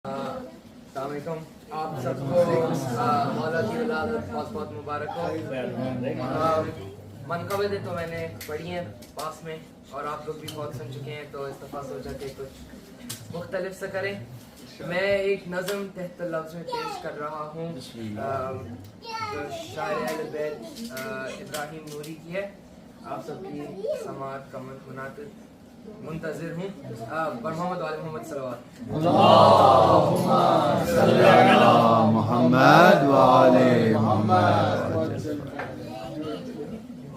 السلام علیکم. آپ سب کو مولا کی ولادت بہت بہت مبارک ہو. منقبتیں تو میں نے پڑھی ہیں پاس میں اور آپ لوگ بھی بہت سن چکے ہیں, تو اس دفعہ سوچا کہ کچھ مختلف سے کریں. میں ایک نظم تحت لفظ میں پیش کر رہا ہوں جو شاعر اہل بیت ابراہیم نوری کی ہے. آپ سب کی سماعت کا منتظر ہوں. محمد وعلی محمد صلوات. اللہم صلی علی محمد وعلی محمد.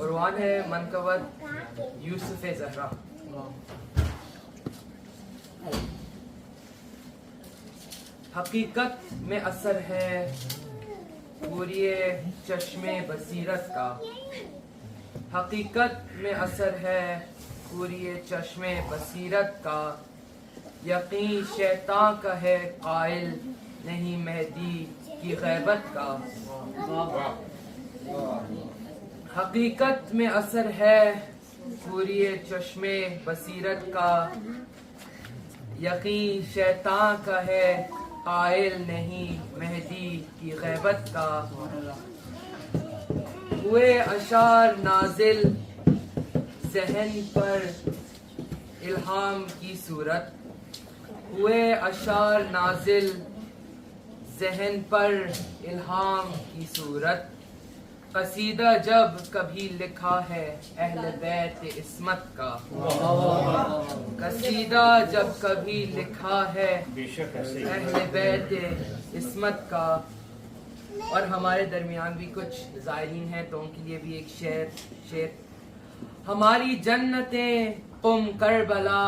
عنوان ہے منقبت یوسف زہرا. حقیقت میں اثر ہے پوری چشم بصیرت کا. حقیقت میں اثر ہے پوری چشم بصیرت کا. یقین شیطان کا ہے قائل نہیں مہدی کی غیبت کا. حقیقت میں اثر ہے پوری چشم بصیرت کا. یقین شیطان کا ہے قائل نہیں مہدی کی غیبت کا. ہوئے اشعار نازل ذہن پر الہام کی صورت. ہوئے اشعار نازل ذہن پر الہام کی صورت. قصیدہ جب کبھی لکھا ہے اہل بیت عصمت کا. قصیدہ جب کبھی لکھا ہے اہل بیت عصمت کا. اور ہمارے درمیان بھی کچھ زائرین ہیں تو ان کے لیے بھی ایک شعر. ہماری جنتیں قم کربلا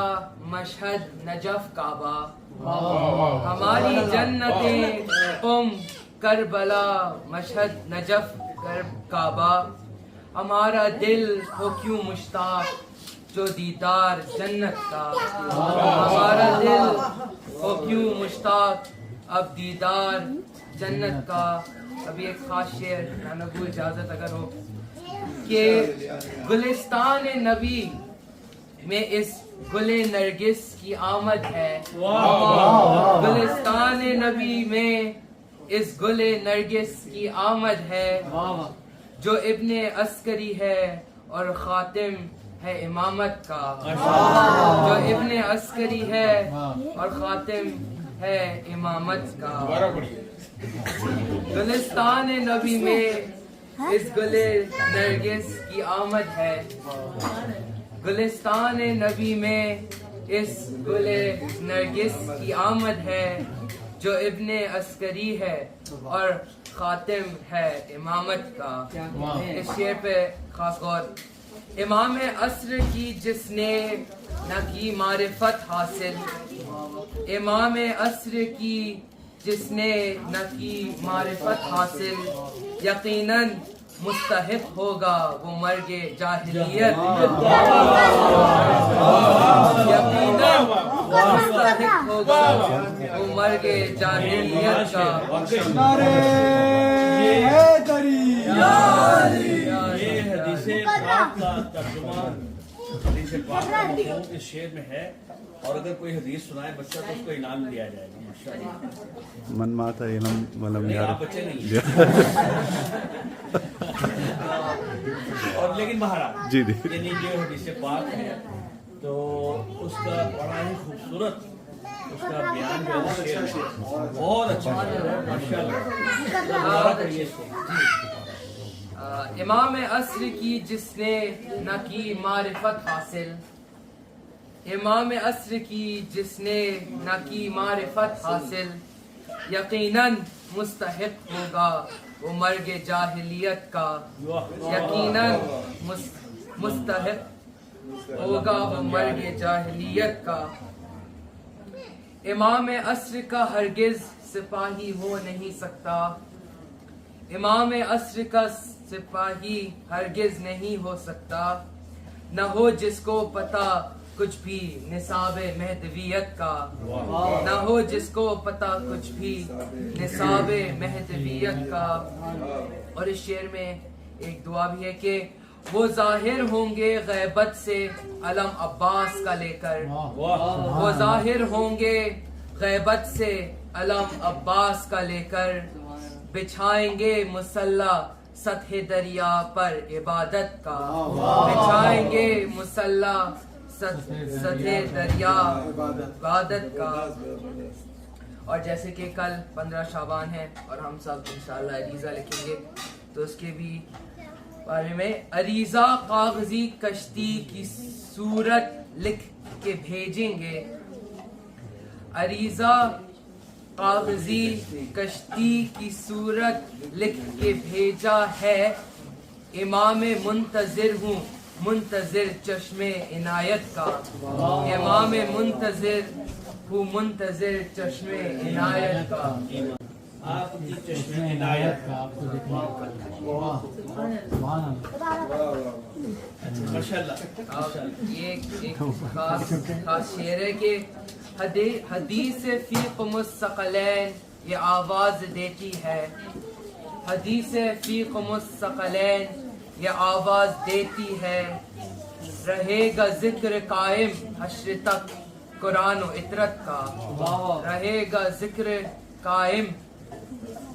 مشہد نجف کعبہ. ہماری جنتیں قم کربلا مشہد نجف کعبہ. ہمارا دل ہو کیوں مشتاق جو دیدار جنت کا. ہمارا دل ہو کیوں مشتاق اب دیدار جنت کا. ابھی ایک خاص شعر نانگو اجازت اگر ہو کہ گلستان نبی میں اس گل نرگس کی آمد ہے. گلستان نبی میں اس گل نرگس کی آمد ہے. جو ابن عسکری ہے اور خاتم ہے امامت کا. جو ابن عسکری ہے اور خاتم ہے امامت کا. گلستان نبی میں اس گل نرگس کی آمد ہے. گلستان نبی میں اس گل نرگس کی آمد ہے. جو ابن عسکری ہے اور خاتم ہے امامت کا. اس شعر پہ خاص غور. امام عصر کی جس نے نہ کی معرفت حاصل. امام عصر کی جس نے نہ کی معرفت حاصل. یقیناً مستحق ہوگا وہ مرگ جاہلیت. یقیناً مستحق ہوگا وہ مرگ جاہلیت کا. یہ حدیث پاک کا ترجمہ حدیث پاک کا مفہوم اس شعر میں ہے. اور اگر کوئی حدیث سنائے بچہ تو اس کو انعام دیا جائے گا. ماشاءاللہ. من مات علم ولم نہیں, آپ یعرف. بچے نہیں اور لیکن بہرحال جی جی. یعنی جو حدیث پاک ہے تو اس کا بڑا ہی خوبصورت اس کا بیان جو ہے شعر میں بہت اچھا ہے. ماشاءاللہ پڑھیے اس کو. امام عصر کی جس نے نہ کی معرفت حاصل. امام عصر کی جس نے نہ کی معرفت حاصل. یقیناً مستحق ہوگا وہ مرگ جاہلیت کا. یقیناً مستحق ہوگا وہ مرگ جاہلیت کا. امام عصر کا ہرگز سپاہی ہو نہیں سکتا. امام عصر کا سپاہی ہرگز نہیں ہو سکتا. نہ ہو جس کو پتہ کچھ بھی نصاب مہدویت کا. نہ ہو جس کو پتہ کچھ بھی نصاب مہدویت کا. اور اس شعر میں ایک دعا بھی ہے کہ وہ ظاہر ہوں گے غیبت سے علم عباس کا لے کر. وہ ظاہر ہوں گے غیبت سے علم عباس کا لے کر بچھائیں گے مسلح سطح دریا پر عبادت کا، بچھائیں گے مسلح سطح دریا عبادت کا۔ اور جیسے کہ کل 15 شعبان ہے اور ہم سب انشاءاللہ عریضہ لکھیں گے، تو اس کے بھی بارے میں عریضہ کاغذی کشتی کی صورت لکھ کے بھیجیں گے، عریضہ کاغذی کشتی کی صورت لکھ کے بھیجا ہے، امام منتظر ہوں منتظر چشم عنایت کا، امام منتظر ہوں منتظر چشم عنایت کا۔ آپ کی چشم عنایت ماشاءاللہ۔ یہ ایک خاص شعر ہے کہ حدیث فی قم الثقلین یہ آواز دیتی ہے، حدیث فی قم الثقلین یہ آواز دیتی ہے، رہے گا ذکر قائم حشر تک قرآن و عطرت کا، رہے گا ذکر قائم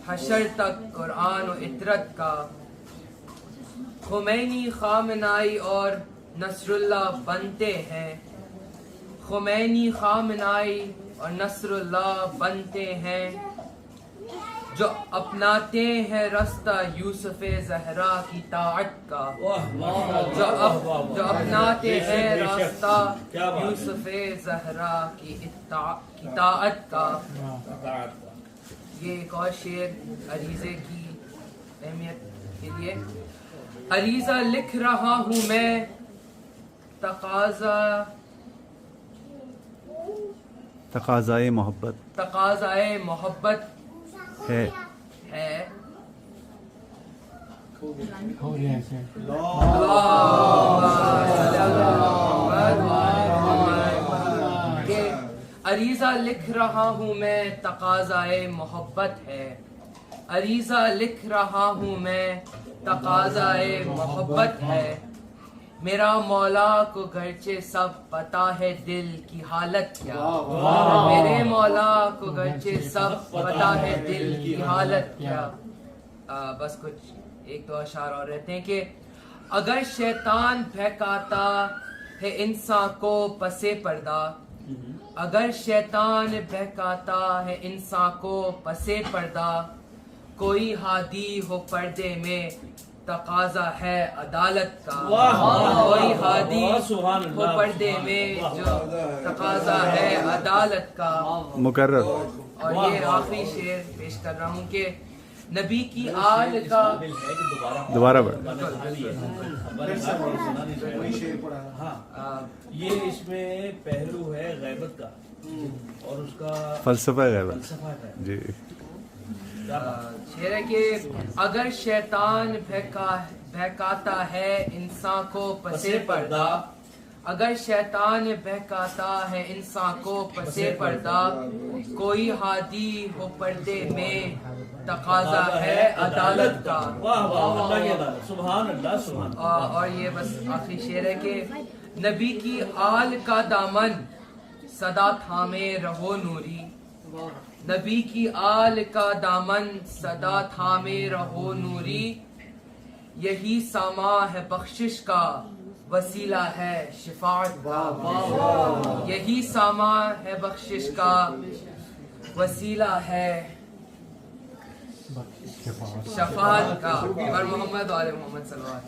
حشر تک قرآن و عطرت کا۔ خمینی خامنائی اور نصر اللہ بنتے ہیں، خمینی خامنائی اور نصر اللہ بنتے ہیں، جو اپناتے ہیں رستہ یوسف زہرا کی طاعت کا، جو اپناتے ہیں راستہ یوسف زہرا کی طاعت کا۔ یہ ایک اور شعر عریضے کی اہمیت کے لیے، عریضہ لکھ رہا ہوں میں تقاضائے محبت تقاضائے محبت ہے، عریضہ لکھ رہا ہوں میں تقاضائے محبت ہے، عریضہ لکھ رہا ہوں میں تقاضائے محبت ہے، میرا مولا کو گرچہ سب پتا ہے دل کی حالت کیا، میرے مولا کو گرچہ سب پتا ہے دل کی حالت کیا۔ بس کچھ ایک دو اشعار اور رہتے ہیں کہ اگر شیطان بہکاتا ہے انسان کو پسے پردہ، اگر شیطان بہکاتا ہے انسان کو پسے پردہ، کوئی ہادی ہو پردے میں تقاضا ہے عدالت کا، کوئی ہادی ہو پردے میں جو تقاضا ہے عدالت کا۔ مقرر۔ اور یہ آخری شعر پیش کر رہا ہوں کہ نبی کی آل کا دوبارہ بڑھ ہاں، یہ اس میں پہلو ہے غیبت کا اور اس کا فلسفہ غیبت فلسفہ ہے۔ جی۔ شعر ہے کہ اگر شیطان بہکاتا ہے انسان کو پسے پردہ، اگر شیطان بہکاتا ہے انسان کو پسے پردہ، کوئی ہادی ہو پردے میں تقاضا ہے عدالت کا۔ واہ واہ، اللہ کی عدالت، سبحان اللہ سبحان اللہ۔ اور یہ بس آخری شعر ہے کہ نبی کی آل کا دامن صدا تھامے رہو نوری، نبی کی آل کا دامن صدا تھامے رہو نوری، یہی ساما ہے بخشش کا وسیلہ ہے شفاعت کا، یہی ساما ہے بخشش کا وسیلہ ہے شفاعت کا۔ اور محمد و آل محمد صلی اللہ علیہ وسلم۔